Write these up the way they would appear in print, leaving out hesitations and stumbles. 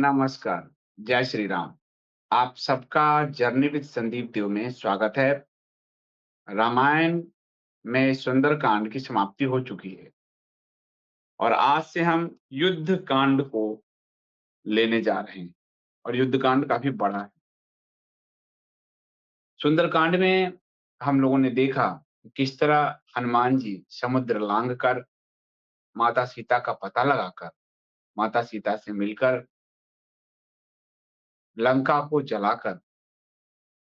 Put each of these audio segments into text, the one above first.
नमस्कार, जय श्री राम। आप सबका जर्नी विद संदीप देव में स्वागत है। रामायण में सुंदरकांड की समाप्ति हो चुकी है और आज से हम युद्ध कांड को लेने जा रहे हैं और युद्ध कांड काफ़ी बड़ा है। सुंदरकांड में हम लोगों ने देखा कि किस तरह हनुमान जी समुद्र लांघ कर माता सीता का पता लगाकर, माता सीता से मिलकर, लंका को जलाकर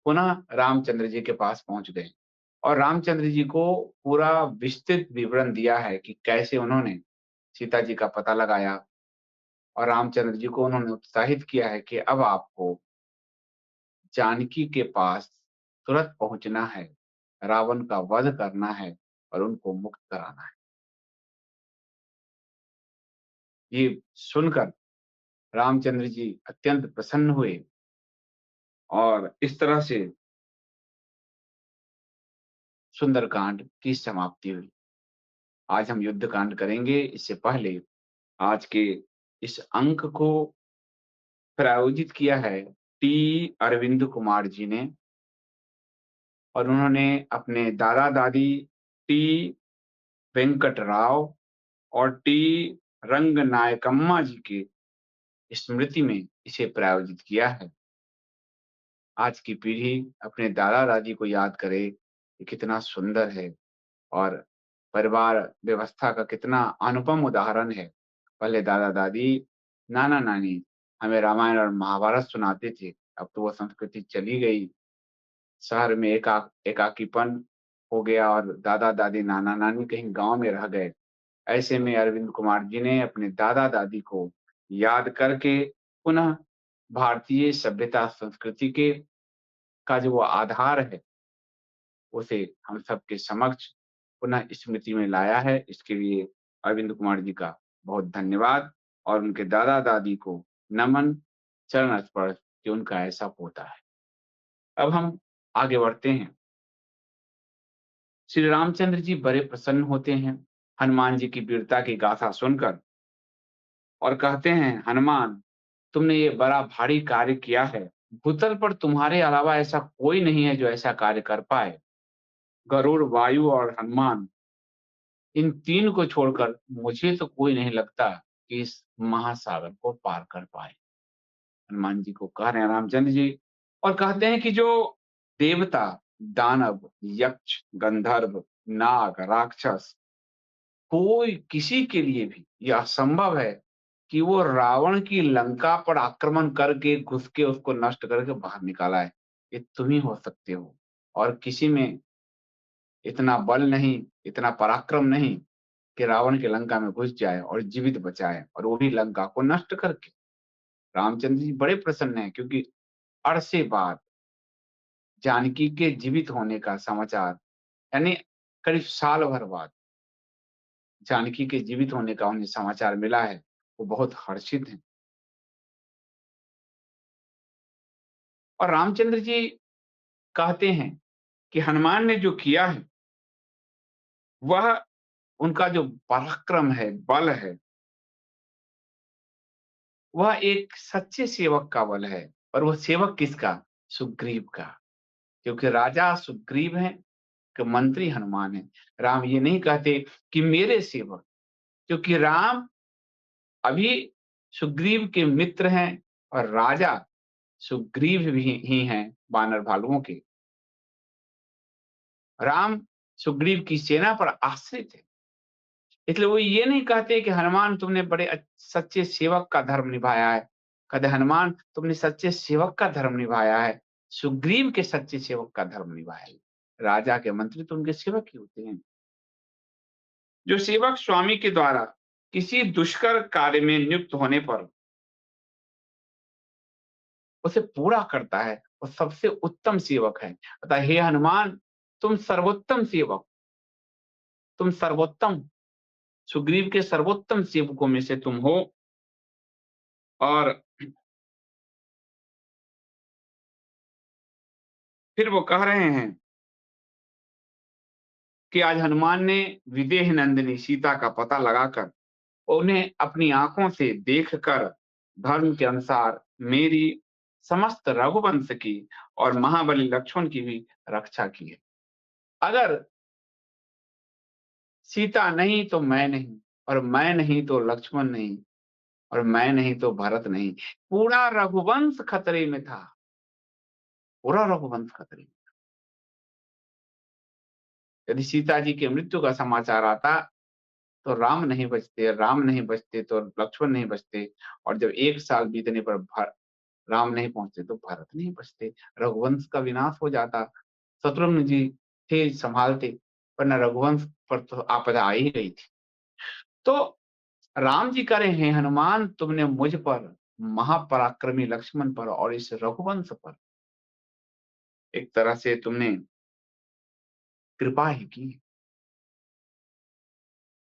पुनः रामचंद्र जी के पास पहुँच गए। और रामचंद्र जी को पूरा विस्तृत विवरण दिया है कि कैसे उन्होंने सीता जी का पता लगाया और रामचंद्र जी को उन्होंने उत्साहित किया है कि अब आपको जानकी के पास तुरंत पहुंचना है, रावण का वध करना है और उनको मुक्त कराना है। ये सुनकर रामचंद्र जी अत्यंत प्रसन्न हुए और इस तरह से सुंदरकांड की समाप्ति हुई। आज हम युद्ध कांड करेंगे। इससे पहले आज के इस अंक को प्रायोजित किया है टी अरविंद कुमार जी ने और उन्होंने अपने दादा-दादी टी वेंकट राव और टी रंगनायकम्मा जी की स्मृति में इसे प्रायोजित किया है। आज की पीढ़ी अपने दादा-दादी को याद करे, ये कितना सुंदर है और परिवार व्यवस्था का कितना अनुपम उदाहरण है। पहले दादा-दादी, नाना-नानी हमें रामायण और महाभारत सुनाते थे, अब तो वो संस्कृति चली गई। शहर में एकाकीपन हो गया और दादा-दादी, नाना-नानी कहीं गाँव में रह गए। ऐसे में अरविंद कुमार जी ने अपने दादा-दादी को याद करके पुनः भारतीय सभ्यता संस्कृति के का जो वो आधार है, उसे हम सबके समक्ष पुनः स्मृति में लाया है। इसके लिए अरविंद कुमार जी का बहुत धन्यवाद और उनके दादा-दादी को नमन, चरण स्पर्श कि उनका ऐसा पोता है। अब हम आगे बढ़ते हैं। श्री रामचंद्र जी बड़े प्रसन्न होते हैं हनुमान जी की वीरता की गाथा सुनकर और कहते हैं, हनुमान, तुमने ये बड़ा भारी कार्य किया है। भूतल पर तुम्हारे अलावा ऐसा कोई नहीं है जो ऐसा कार्य कर पाए। गरुड़, वायु और हनुमान, इन तीन को छोड़कर मुझे तो कोई नहीं लगता कि इस महासागर को पार कर पाए। हनुमान जी को कह रहे हैं रामचंद्र जी और कहते हैं कि जो देवता, दानव, यक्ष, गंधर्व, नाग, राक्षस, कोई किसी के लिए भी यह असंभव है कि वो रावण की लंका पर आक्रमण करके घुस के उसको नष्ट करके बाहर निकाला है। ये तुम ही हो सकते हो और किसी में इतना बल नहीं, इतना पराक्रम नहीं कि रावण की लंका में घुस जाए और जीवित बचाए और वो भी लंका को नष्ट करके। रामचंद्र जी बड़े प्रसन्न हैं क्योंकि अरसे बाद जानकी के जीवित होने का समाचार, यानी करीब साल भर बाद जानकी के जीवित होने का उन्हें समाचार मिला है। वो बहुत हर्षित हैं और रामचंद्र जी कहते हैं कि हनुमान ने जो किया है, वह उनका जो पराक्रम है, बल है, वह एक सच्चे सेवक का बल है। और वो सेवक किसका? सुग्रीव का। क्योंकि राजा सुग्रीव हैं, कि मंत्री हनुमान हैं। राम ये नहीं कहते कि मेरे सेवक, क्योंकि राम अभी सुग्रीव के मित्र हैं और राजा सुग्रीव भी ही हैं वानर भालुओं के। राम सुग्रीव की सेना पर आश्रित है। इसलिए वो ये नहीं कहते कि हनुमान तुमने बड़े सच्चे सेवक का धर्म निभाया है। कहते हनुमान तुमने सच्चे सेवक का धर्म निभाया है, सुग्रीव के सच्चे सेवक का धर्म निभाया है। राजा के मंत्री तो उनके सेवक ही होते हैं। जो सेवक स्वामी के द्वारा किसी दुष्कर कार्य में नियुक्त होने पर उसे पूरा करता है, वो सबसे उत्तम सेवक है। अतः हे हनुमान, तुम सर्वोत्तम सेवक, तुम सर्वोत्तम, सुग्रीव के सर्वोत्तम सेवकों में से तुम हो। और फिर वो कह रहे हैं कि आज हनुमान ने विदेह नंदिनी सीता का पता लगाकर उन्हें अपनी आंखों से देखकर धर्म के अनुसार मेरी समस्त रघुवंश की और महाबली लक्ष्मण की भी रक्षा की है। अगर सीता नहीं तो मैं नहीं, और मैं नहीं तो लक्ष्मण नहीं, और मैं नहीं तो भरत नहीं। पूरा रघुवंश खतरे में था, पूरा रघुवंश खतरे में। यदि सीता जी की मृत्यु का समाचार आता तो राम नहीं बचते तो लक्ष्मण नहीं बचते, और जब 1 साल बीतने पर राम नहीं पहुंचते तो भरत नहीं बचते, रघुवंश का विनाश हो जाता। शत्रुघ्न जी थे संभालते, वरना रघुवंश पर तो आपदा आ ही गई थी। तो राम जी कह रहे हैं, हनुमान तुमने मुझ पर, महापराक्रमी लक्ष्मण पर और इस रघुवंश पर एक तरह से तुमने कृपा ही की।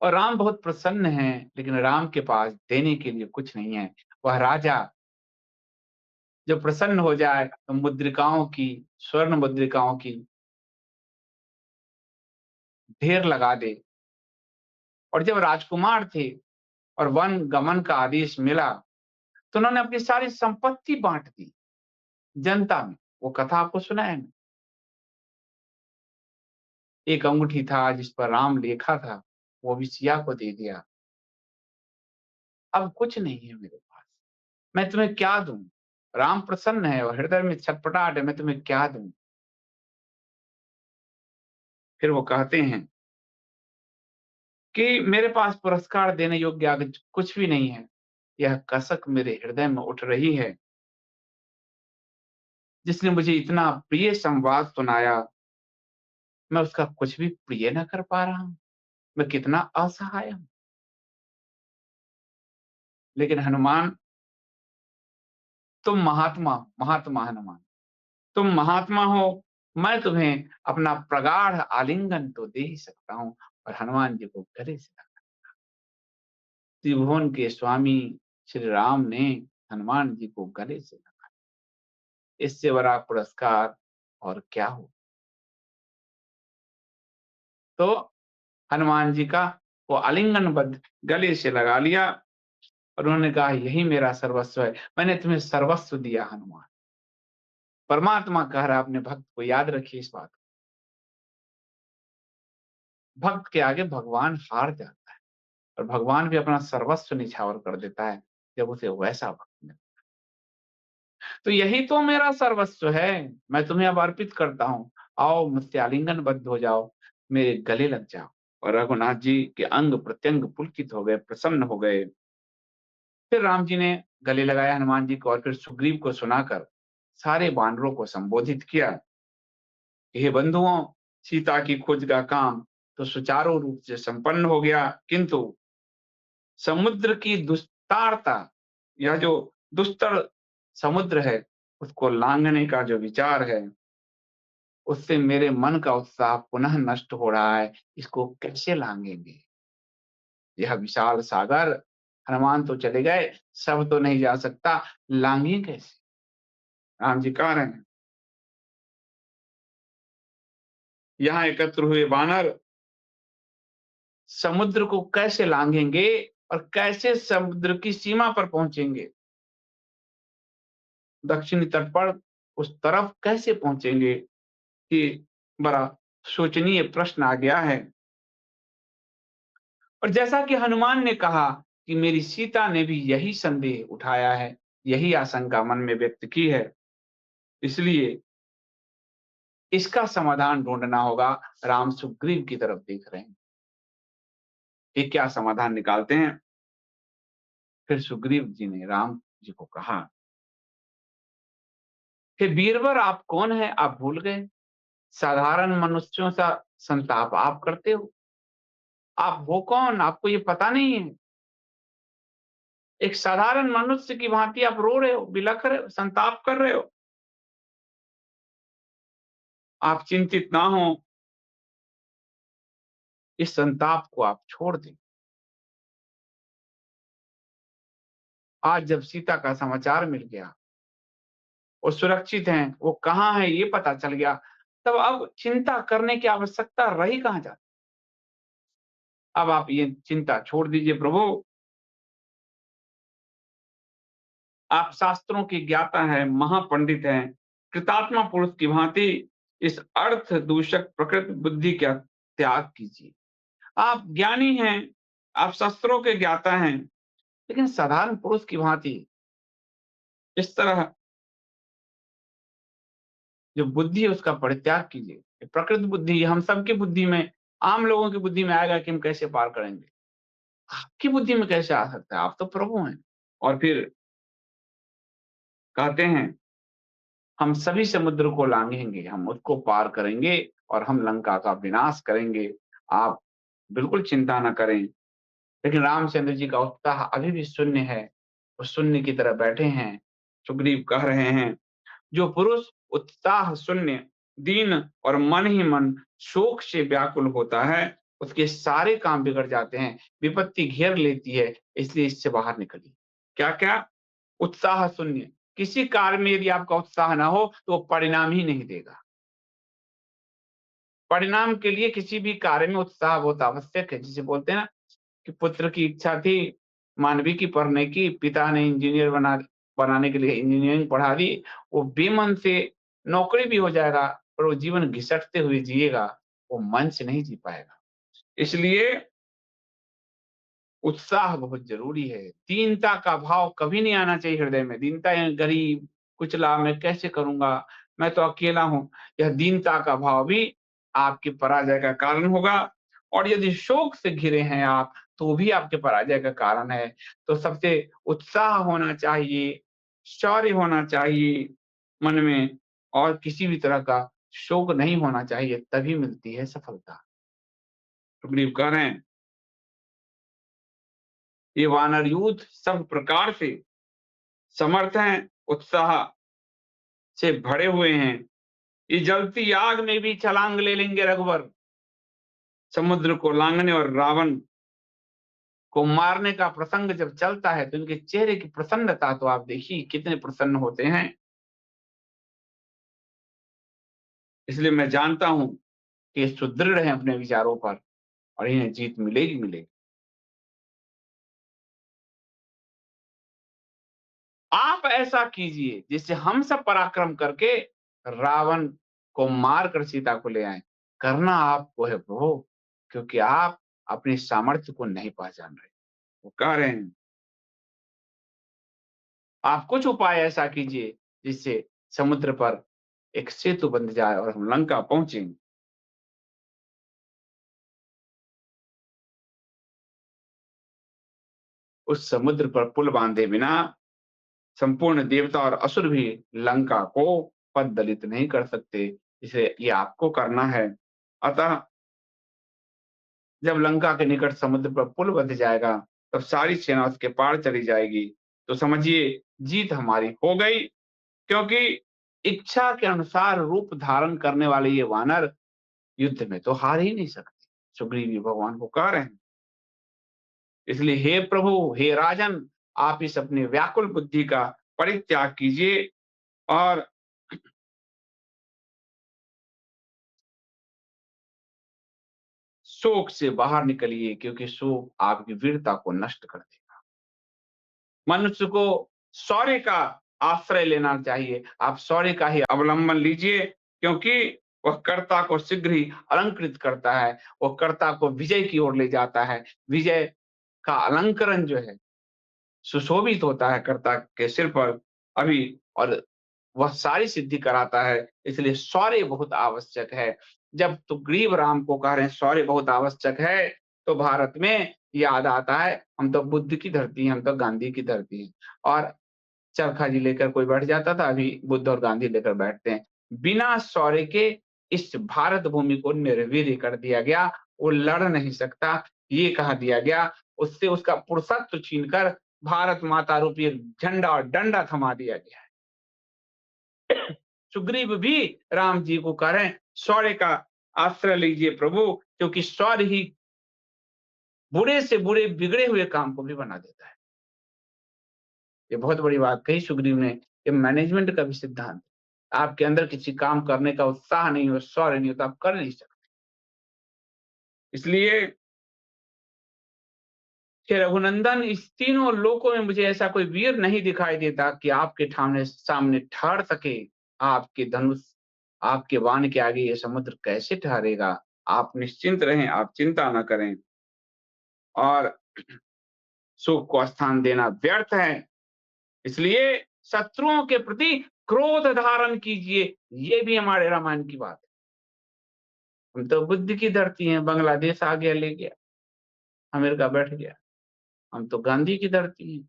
और राम बहुत प्रसन्न हैं, लेकिन राम के पास देने के लिए कुछ नहीं है। वह राजा जो प्रसन्न हो जाए तो मुद्रिकाओं की, स्वर्ण मुद्रिकाओं की ढेर लगा दे। और जब राजकुमार थे और वन गमन का आदेश मिला, तो उन्होंने अपनी सारी संपत्ति बांट दी जनता में। वो कथा आपको सुना है ना? एक अंगूठी था जिस पर राम लिखा था, वो भी सिया को दे दिया। अब कुछ नहीं है मेरे पास, मैं तुम्हें क्या दूं? राम प्रसन्न है और हृदय में छटपटाहट है, मैं तुम्हें क्या दूं? फिर वो कहते हैं कि मेरे पास पुरस्कार देने योग्य आगे कुछ भी नहीं है। यह कसक मेरे हृदय में उठ रही है, जिसने मुझे इतना प्रिय संवाद सुनाया, मैं उसका कुछ भी प्रिय न कर पा रहा हूँ। मैं कितना असहाय हूँ। लेकिन हनुमान, तुम महात्मा, महात्मा हनुमान, तुम महात्मा हो, मैं तुम्हें अपना प्रगाढ़ आलिंगन तो दे ही सकता हूँ। और हनुमान जी को गले से लगा। त्रिभुवन के स्वामी श्री राम ने हनुमान जी को गले से लगा। इससे बड़ा पुरस्कार और क्या हो? तो हनुमान जी का वो आलिंगनबद्ध गले से लगा लिया और उन्होंने कहा, यही मेरा सर्वस्व है। मैंने तुम्हें सर्वस्व दिया हनुमान। परमात्मा कह रहा है अपने भक्त को, याद रखिए इस बात को। भक्त के आगे भगवान हार जाता है, और भगवान भी अपना सर्वस्व निछावर कर देता है जब उसे वैसा भक्त मिले। तो यही तो मेरा सर्वस्व है, मैं तुम्हें अब अर्पित करता हूँ। आओ मुझसे आलिंगनबद्ध हो जाओ, मेरे गले लग जाओ। और रघुनाथ जी के अंग प्रत्यंग पुलकित हो गए, प्रसन्न हो गए। फिर राम जी ने गले लगाया हनुमान जी को, और फिर सुग्रीव को सुनाकर सारे वानरों को संबोधित किया। हे बंधुओं, सीता की खोज का काम तो सुचारू रूप से संपन्न हो गया, किंतु समुद्र की दुस्तारता, यह जो दुस्तर समुद्र है, उसको लांघने का जो विचार है, उससे मेरे मन का उत्साह पुनः नष्ट हो रहा है। इसको कैसे लांघेंगे? यह विशाल सागर, हनुमान तो चले गए, सब तो नहीं जा सकता, लांघे कैसे? राम जी कह रहे हैं, यहाँ एकत्र हुए वानर समुद्र को कैसे लांघेंगे और कैसे समुद्र की सीमा पर पहुंचेंगे? दक्षिणी तट पर उस तरफ कैसे पहुंचेंगे? ये बड़ा शोचनीय प्रश्न आ गया है। और जैसा कि हनुमान ने कहा कि मेरी सीता ने भी यही संदेह उठाया है, यही आशंका मन में व्यक्त की है, इसलिए इसका समाधान ढूंढना होगा। राम सुग्रीव की तरफ देख रहे हैं कि क्या समाधान निकालते हैं। फिर सुग्रीव जी ने राम जी को कहा कि बीरबर आप कौन है? आप भूल गए, साधारण मनुष्यों सा संताप आप करते हो। आप हो कौन? आपको ये पता नहीं है? एक साधारण मनुष्य की भांति आप रो रहे हो, बिलख रहे हो, संताप कर रहे हो। आप चिंतित ना हो, इस संताप को आप छोड़ दें। आज जब सीता का समाचार मिल गया, वो सुरक्षित हैं, वो कहाँ है ये पता चल गया, तब अब चिंता करने की आवश्यकता रही कहाँ जाती? अब आप ये चिंता छोड़ दीजिए प्रभु। आप शास्त्रों के ज्ञाता हैं, महापंडित हैं, कृतात्मा पुरुष की भांति इस अर्थ दूषक प्रकृति बुद्धि का त्याग कीजिए। आप ज्ञानी हैं, आप शास्त्रों के ज्ञाता हैं, लेकिन साधारण पुरुष की भांति इस तरह जो बुद्धि है उसका परित्याग कीजिए। ये प्रकृति बुद्धि हम सबकी बुद्धि में, आम लोगों की बुद्धि में आएगा कि हम कैसे पार करेंगे। आपकी बुद्धि में कैसे आ सकता है? आप तो प्रभु हैं। और फिर कहते हैं, हम सभी समुद्र को लांघेंगे, हम उसको पार करेंगे और हम लंका का विनाश करेंगे। आप बिल्कुल चिंता न करें। लेकिन रामचंद्र जी का उत्साह अभी भी शून्य है। वो शून्य की तरह बैठे हैं। सुग्रीव कह रहे हैं, जो पुरुष उत्साह शून्य, दीन और मन ही मन शोक से व्याकुल होता है, उसके सारे काम बिगड़ जाते हैं, विपत्ति घेर लेती है, इसलिए इससे बाहर निकलिए। क्या-क्या? उत्साह शून्य। किसी कार्य में यदि आपका उत्साह ना हो, तो वो परिणाम ही नहीं देगा। परिणाम के लिए किसी भी कार्य में उत्साह बहुत आवश्यक है। जिसे बोलते हैं ना कि पुत्र की इच्छा थी मानवी की पढ़ने की, पिता ने इंजीनियर बनाने के लिए इंजीनियरिंग पढ़ा दी। वो बेमन से नौकरी भी हो जाएगा, पर वो जीवन घिसटते हुए जिएगा, वो मन से नहीं जी पाएगा। इसलिए उत्साह बहुत ज़रूरी है। दीनता का भाव कभी नहीं आना चाहिए हृदय में। दीनता यानी गरीब, कुचला, मैं कैसे करूँगा? मैं तो अकेला हूँ। यह दीनता का भाव भी आपकी पराजय का कारण होगा। और यदि शोक से घिरे हैं आप, तो वो भी आपके पराजय का कारण है। तो सबसे उत्साह होना चाहिए, शौर्य होना चाहिए मन में, और किसी भी तरह का शोक नहीं होना चाहिए, तभी मिलती है सफलता। सुग्रीव कह रहे हैं, ये वानर यूथ सब प्रकार से समर्थ हैं, उत्साह से भरे हुए हैं। ये जलती आग में भी छलांग ले लेंगे रघुवर, समुद्र को लांघने। और रावण को मारने का प्रसंग जब चलता है तो इनके चेहरे की प्रसन्नता तो आप देखिए कितने प्रसन्न होते हैं। इसलिए मैं जानता हूं कि ये सुदृढ़ हैं अपने विचारों पर, और इन्हें जीत मिलेगी मिलेगी। आप ऐसा कीजिए जिससे हम सब पराक्रम करके रावण को मारकर सीता को ले आए। करना आपको है प्रभु, क्योंकि आप अपनी सामर्थ्य को नहीं पहचान रहे। वो कह रहे हैं, आप कुछ उपाय ऐसा कीजिए जिससे समुद्र पर एक सेतु बन जाए और हम लंका पहुंचे। उस समुद्र पर पुल बांधे बिना संपूर्ण देवता और असुर भी लंका को पद दलित नहीं कर सकते। इसे ये आपको करना है। अतः जब लंका के निकट समुद्र पर पुल बंध जाएगा, तब सारी सेना उसके पार चली जाएगी। तो समझिए जीत हमारी हो गई, क्योंकि इच्छा के अनुसार रूप धारण करने वाले ये वानर युद्ध में तो हार ही नहीं सकते। सुग्रीव जी भगवान को कह रहे हैं। इसलिए हे प्रभु, हे राजन, आप इस अपनी व्याकुल बुद्धि का परित्याग कीजिए और शोक से बाहर निकलिए, क्योंकि शोक आपकी वीरता को नष्ट कर देगा। मनुष्य को शौर्य का आश्रय लेना चाहिए। आप शौर्य का ही अवलंबन लीजिए, क्योंकि वह कर्ता को शीघ्र ही अलंकृत करता है। वह कर्ता को विजय की ओर ले जाता है। विजय का अलंकरण जो है सुशोभित होता है कर्ता के सिर पर अभी, और वह सारी सिद्धि कराता है। इसलिए शौर्य बहुत आवश्यक है। जब सुग्रीव राम को कह रहे हैं शौर्य बहुत आवश्यक है, तो भारत में याद आता है, हम तो बुद्ध की धरती हैं, हम तो गांधी की धरती हैं। और चरखा जी लेकर कोई बैठ जाता था, अभी बुद्ध और गांधी लेकर बैठते हैं। बिना शौर्य के इस भारत भूमि को निर्वीर्य कर दिया गया। वो लड़ नहीं सकता, ये कहा दिया गया। उससे उसका पुरुषत्व छीनकर भारत माता रूपी एक झंडा और डंडा थमा दिया गया है। सुग्रीव भी राम जी को कह रहे हैं, शौर्य का आश्रय लीजिए प्रभु, क्योंकि शौर्य ही बुरे से बुरे बिगड़े हुए काम को भी बना देता है। ये बहुत बड़ी बात कही सुग्रीव ने। ये मैनेजमेंट का भी सिद्धांत है। आपके अंदर किसी काम करने का उत्साह नहीं हो, शौर्य नहीं हो, तो आप कर नहीं सकते। इसलिए कि रघुनंदन इस तीनों लोकों में मुझे ऐसा कोई वीर नहीं दिखाई देता कि आपके ठामने सामने ठहर सके। आपके धनुष, आपके बाण के आगे ये समुद्र कैसे ठहरेगा? आप निश्चिंत रहें, आप चिंता न करें और सुख को स्थान देना व्यर्थ है। इसलिए शत्रुओं के प्रति क्रोध धारण कीजिए। ये भी हमारे रामायण की बात है। हम तो बुद्ध की धरती हैं, बांग्लादेश आ गया, ले गया, अमेरिका बैठ गया। हम तो गांधी की धरती हैं।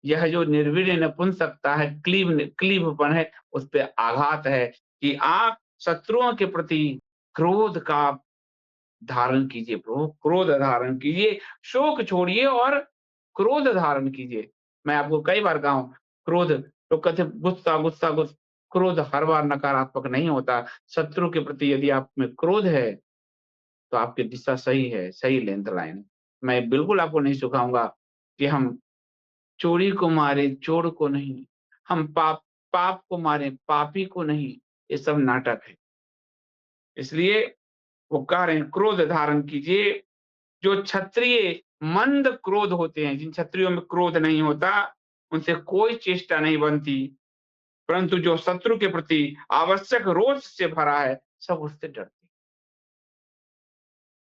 यह जो निर्वीर्य नपुंसकता है, क्लीबपन है, उस पे आघात है कि आप शत्रुओं के प्रति क्रोध का धारण कीजिए, प्रभु क्रोध धारण कीजिए, शोक छोड़िए और क्रोध धारण कीजिए। मैं आपको कई बार कहा हूँ, क्रोध तो कहते गुस्सा, गुस्सा, क्रोध हर बार नकारात्मक नहीं होता। शत्रु के प्रति यदि आप में क्रोध है, तो आपकी दिशा सही है, सही लेंथ लाइन है। मैं बिल्कुल आपको नहीं सिखाऊँगा कि हम चोरी को मारे, चोर को नहीं। हम पाप को मारे, पापी को नहीं। ये सब नाटक है। इसलिए वो कह रहे हैं क्रोध धारण कीजिए। जो क्षत्रिय मंद क्रोध होते हैं, जिन क्षत्रियों में क्रोध नहीं होता, उनसे कोई चेष्टा नहीं बनती। परंतु जो शत्रु के प्रति आवश्यक रोष से भरा है, सब उससे डरते हैं।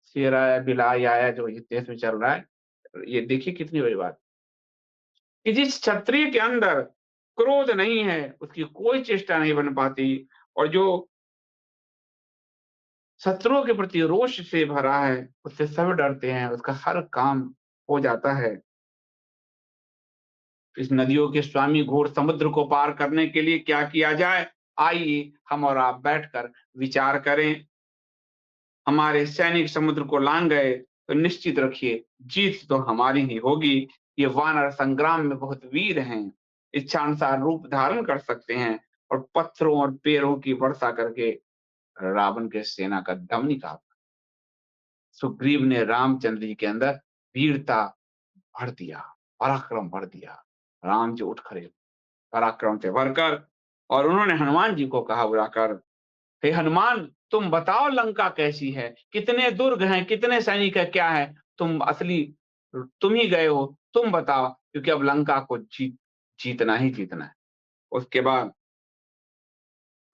शेर आया, बिलाई आया, जो इस देश में चल रहा है, ये देखिए कितनी बड़ी बात कि जिस क्षत्रिय के अंदर क्रोध नहीं है, उसकी कोई चेष्टा नहीं बन पाती और जो शत्रुओं के प्रति रोष से भरा है, उससे सब डरते हैं, उसका हर काम हो जाता है। इस नदियों के स्वामी घोर समुद्र को पार करने के लिए क्या किया जाए? आइए हम और आप बैठकर विचार करें। हमारे सैनिक समुद्र को लांघ गए तो निश्चित रखिए जीत तो हमारी ही होगी। ये वानर संग्राम में बहुत वीर हैं, इच्छानुसार रूप धारण कर सकते हैं और पत्थरों और पेड़ों की वर्षा करके रावण के सेना का दम निकाला। सुग्रीव ने रामचंद्र जी के अंदर वीरता भर दिया, पराक्रम भर दिया। राम जी उठ खड़े पराक्रम से भरकर और उन्होंने हनुमान जी को कहा बुलाकर, हे हनुमान, तुम बताओ लंका कैसी है? कितने दुर्ग हैं, कितने सैनिक है, क्या है? तुम ही गए हो, तुम बताओ, क्योंकि अब लंका को जीतना ही जीतना है। उसके बाद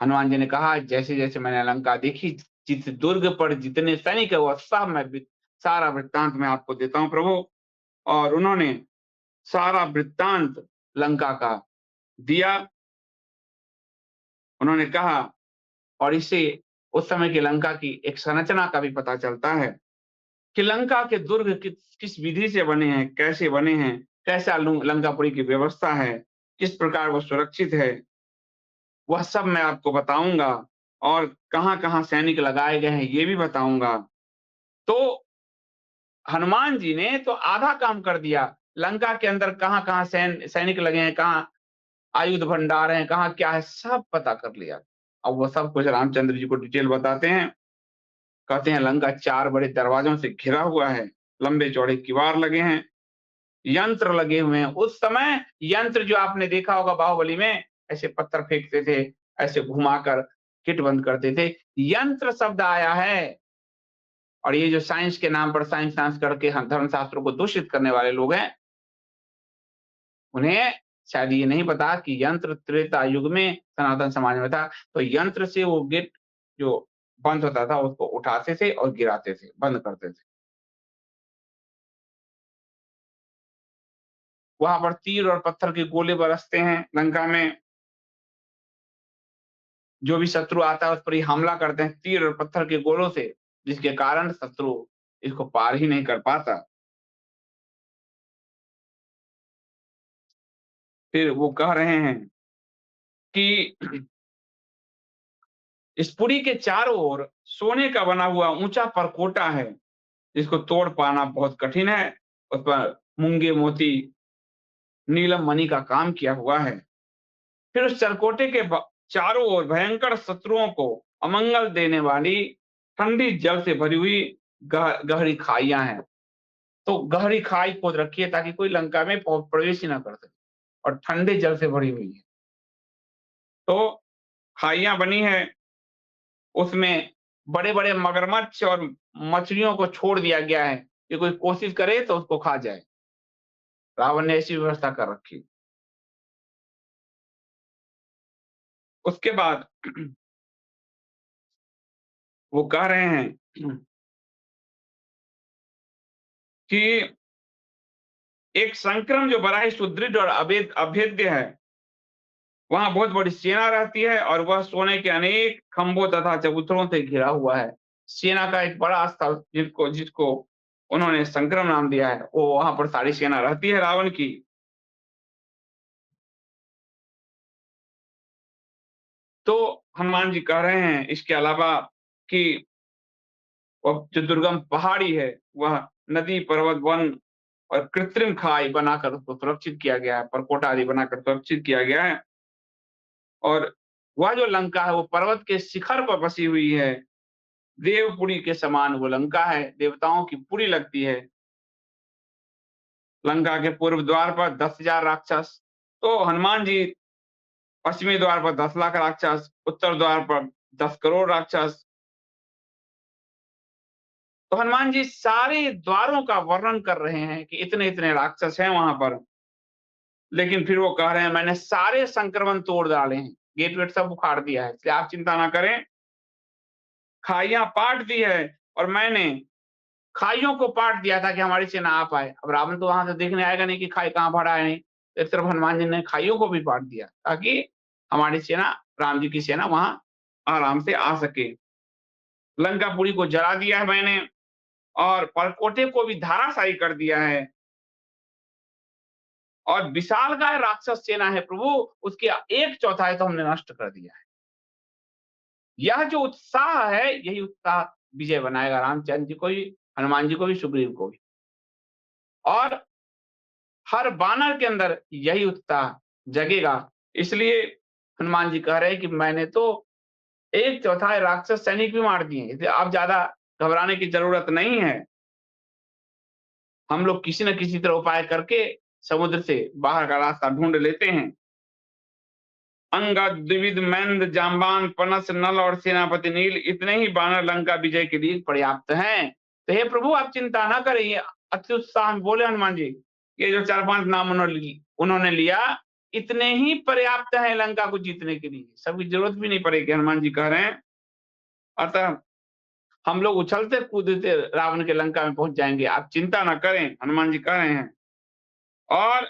हनुमान जी ने कहा, जैसे जैसे मैंने लंका देखी, जिस दुर्ग पर जितने सैनिक है, वह सब सारा वृत्तांत मैं आपको देता हूँ प्रभु। और उन्होंने सारा वृत्तांत लंका का दिया। उन्होंने कहा और इससे उस समय की लंका की एक संरचना का भी पता चलता है कि लंका के दुर्ग किस विधि से बने हैं, कैसे बने हैं, कैसा लंकापुरी की व्यवस्था है, किस प्रकार वो सुरक्षित है, वह सब मैं आपको बताऊंगा और कहाँ-कहाँ सैनिक लगाए गए हैं ये भी बताऊंगा। तो हनुमान जी ने तो आधा काम कर दिया। लंका के अंदर कहाँ-कहाँ सैनिक लगे हैं, कहाँ आयुध भंडार है, कहाँ क्या है, सब पता कर लिया। अब वो सब कुछ रामचंद्र जी को डिटेल बताते हैं। कहते हैं लंका 4 बड़े दरवाजों से घिरा हुआ है, लंबे चौड़े किवाड़ लगे हैं, यंत्र लगे हुए हैं। उस समय यंत्र जो आपने देखा होगा बाहुबली में, ऐसे पत्थर फेंकते थे, ऐसे घुमाकर किट बंद करते थे। यंत्र शब्द आया है और ये जो साइंस के नाम पर साइंस करके हम धर्मशास्त्रों को दूषित करने वाले लोग हैं, उन्हें शायद ये नहीं पता कि यंत्र त्रेता युग में सनातन समाज में था। तो यंत्र से वो गेट जो बंद होता था उसको उठाते थे और गिराते थे, बंद करते थे। वहां पर तीर और पत्थर के गोले बरसते हैं लंका में। जो भी शत्रु आता है उस पर ही हमला करते हैं तीर और पत्थर के गोलों से, जिसके कारण शत्रु इसको पार ही नहीं कर पाता। फिर वो कह रहे हैं कि इस पुरी के चारों ओर सोने का बना हुआ ऊंचा परकोटा है, जिसको तोड़ पाना बहुत कठिन है। उस पर मूंगे मोती नीलम मणि का काम किया हुआ है। फिर उस चरकोटे के चारों ओर भयंकर शत्रुओं को अमंगल देने वाली ठंडी जल से भरी हुई गहरी खाइयां हैं। तो गहरी खाई खोद रखी है ताकि कोई लंका में प्रवेश ही ना कर सके और ठंडे जल से भरी हुई है। तो खाइयां बनी है, उसमें बड़े बड़े मगरमच्छ और मछलियों को छोड़ दिया गया है कि कोई कोशिश करे तो उसको खा जाए। रावण ने ऐसी व्यवस्था कर रखी। उसके बाद वो कह रहे हैं कि एक संक्रम जो बड़ा ही सुदृढ़ और अभेद्य है, वहाँ बहुत बड़ी सेना रहती है और वह सोने के अनेक खंभों तथा चबूतरों से घिरा हुआ है। सेना का एक बड़ा स्थल जिसको जिसको उन्होंने संक्रम नाम दिया है, वो वहाँ पर सारी सेना रहती है रावण की। तो हनुमान जी कह रहे हैं इसके अलावा कि वह जो दुर्गम पहाड़ी है, वह नदी, पर्वत, वन और कृत्रिम खाई बनाकर उसको सुरक्षित किया गया है, परकोटा आदि बनाकर सुरक्षित किया गया है। और वह जो लंका है वो पर्वत के शिखर पर बसी हुई है। देवपुरी के समान वो लंका है, देवताओं की पुरी लगती है। लंका के पूर्व द्वार पर 10,000 राक्षस, तो हनुमान जी पश्चिमी द्वार पर 10 लाख राक्षस, उत्तर द्वार पर 10 करोड़ राक्षस। तो हनुमान जी सारे द्वारों का वर्णन कर रहे हैं कि इतने-इतने राक्षस हैं वहां पर। लेकिन फिर वो कह रहे हैं मैंने सारे संक्रमण तोड़ डाले हैं, गेट वेट सब उखाड़ दिया है, इसलिए आप चिंता ना करें। खाइयां पाट दी है और मैंने खाइयों को पाट दिया था कि हमारी सेना आ पाए। अब रावण तो वहां से देखने आएगा नहीं कि खाई कहाँ भरा है नहीं। तो एक तरफ हनुमान जी ने खाइयों को भी पाट दिया ताकि हमारी सेना, राम जी की सेना वहां आराम से आ सके। लंकापुरी को जला दिया है मैंने और परकोटे को भी धराशायी कर दिया है। और विशालकाय राक्षस सेना है प्रभु, उसके 1/4 तो हमने नष्ट कर दिया है। यह जो उत्साह है, यही उत्साह विजय बनाएगा रामचंद्र जी को भी, हनुमान जी को भी, सुग्रीव को भी। और हर बानर के अंदर यही उत्साह जगेगा। इसलिए हनुमान जी कह रहे हैं कि मैंने तो 1/4 राक्षस सैनिक भी मार दिए, इसलिए अब ज्यादा घबराने की जरूरत नहीं है। हम लोग किसी न किसी तरह उपाय करके समुद्र से बाहर का रास्ता ढूंढ लेते हैं। अंगद, द्विविद, मैंद, जांबान, पनस, नल और सेनापति नील, इतने ही बानर लंका विजय के लिए पर्याप्त हैं। तो हे प्रभु आप चिंता ना करिए। अत्युत्साह में बोले हनुमान जी, ये जो 4-5 नाम उन्होंने लिया, इतने ही पर्याप्त है लंका को जीतने के लिए, सबकी जरूरत भी नहीं पड़ेगी, हनुमान जी कह रहे हैं। अतः हम लोग उछलते कूदते रावण के लंका में पहुंच जाएंगे, आप चिंता ना करें, हनुमान जी कह रहे हैं। और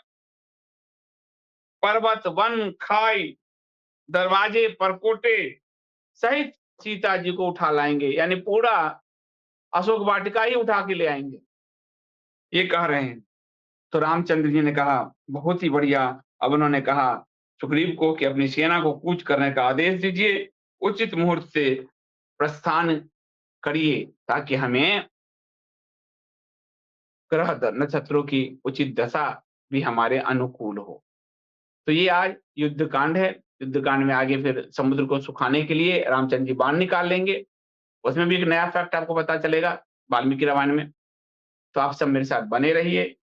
पर्वत, वन, खाई, दरवाजे, परकोटे सहित सीता जी को उठा लाएंगे, यानी पूरा अशोक वाटिका ही उठा के ले आएंगे, ये कह रहे हैं। तो रामचंद्र जी ने कहा बहुत ही बढ़िया। अब उन्होंने कहा सुग्रीव को कि अपनी सेना को कूच करने का आदेश दीजिए, उचित मुहूर्त से प्रस्थान करिए ताकि हमें ग्रह नक्षत्रों की उचित दशा भी हमारे अनुकूल हो। तो ये आज युद्ध कांड है। युद्ध कांड में आगे फिर समुद्र को सुखाने के लिए रामचंद्र जी बाण निकाल लेंगे। उसमें भी एक नया फैक्ट आपको पता चलेगा वाल्मीकि रामायण में। तो आप सब मेरे साथ बने रहिए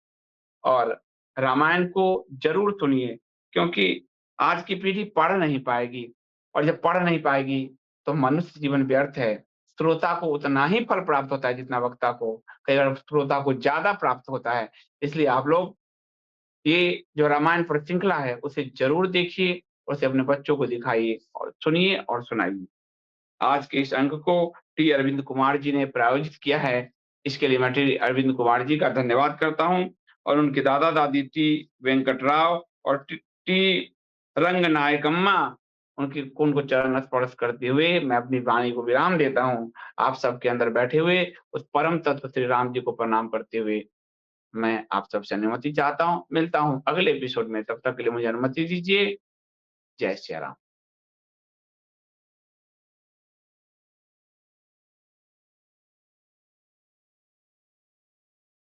और रामायण को जरूर सुनिए, क्योंकि आज की पीढ़ी पढ़ नहीं पाएगी और जब पढ़ नहीं पाएगी तो मनुष्य जीवन व्यर्थ है। श्रोता को उतना ही फल प्राप्त होता है जितना वक्ता को, कई बार श्रोता को ज्यादा प्राप्त होता है। इसलिए आप लोग ये जो रामायण पर श्रृंखला है उसे जरूर देखिए, उसे अपने बच्चों को दिखाइए और सुनिए और सुनाइए। आज के इस अंक को टी अरविंद कुमार जी ने प्रायोजित किया है। इसके लिए मैं टी अरविंद कुमार जी का धन्यवाद करता हूँ और उनके दादा-दादी टी वेंकटराव और टी रंगनायकम्मा उनको चरण स्पर्श करते हुए मैं अपनी वाणी को विराम देता हूँ। आप सबके अंदर बैठे हुए उस परम तत्व श्री राम जी को प्रणाम करते हुए मैं आप सबसे अनुमति चाहता हूँ। मिलता हूँ अगले एपिसोड में, तब तक के लिए मुझे अनुमति दीजिए। जय श्री राम।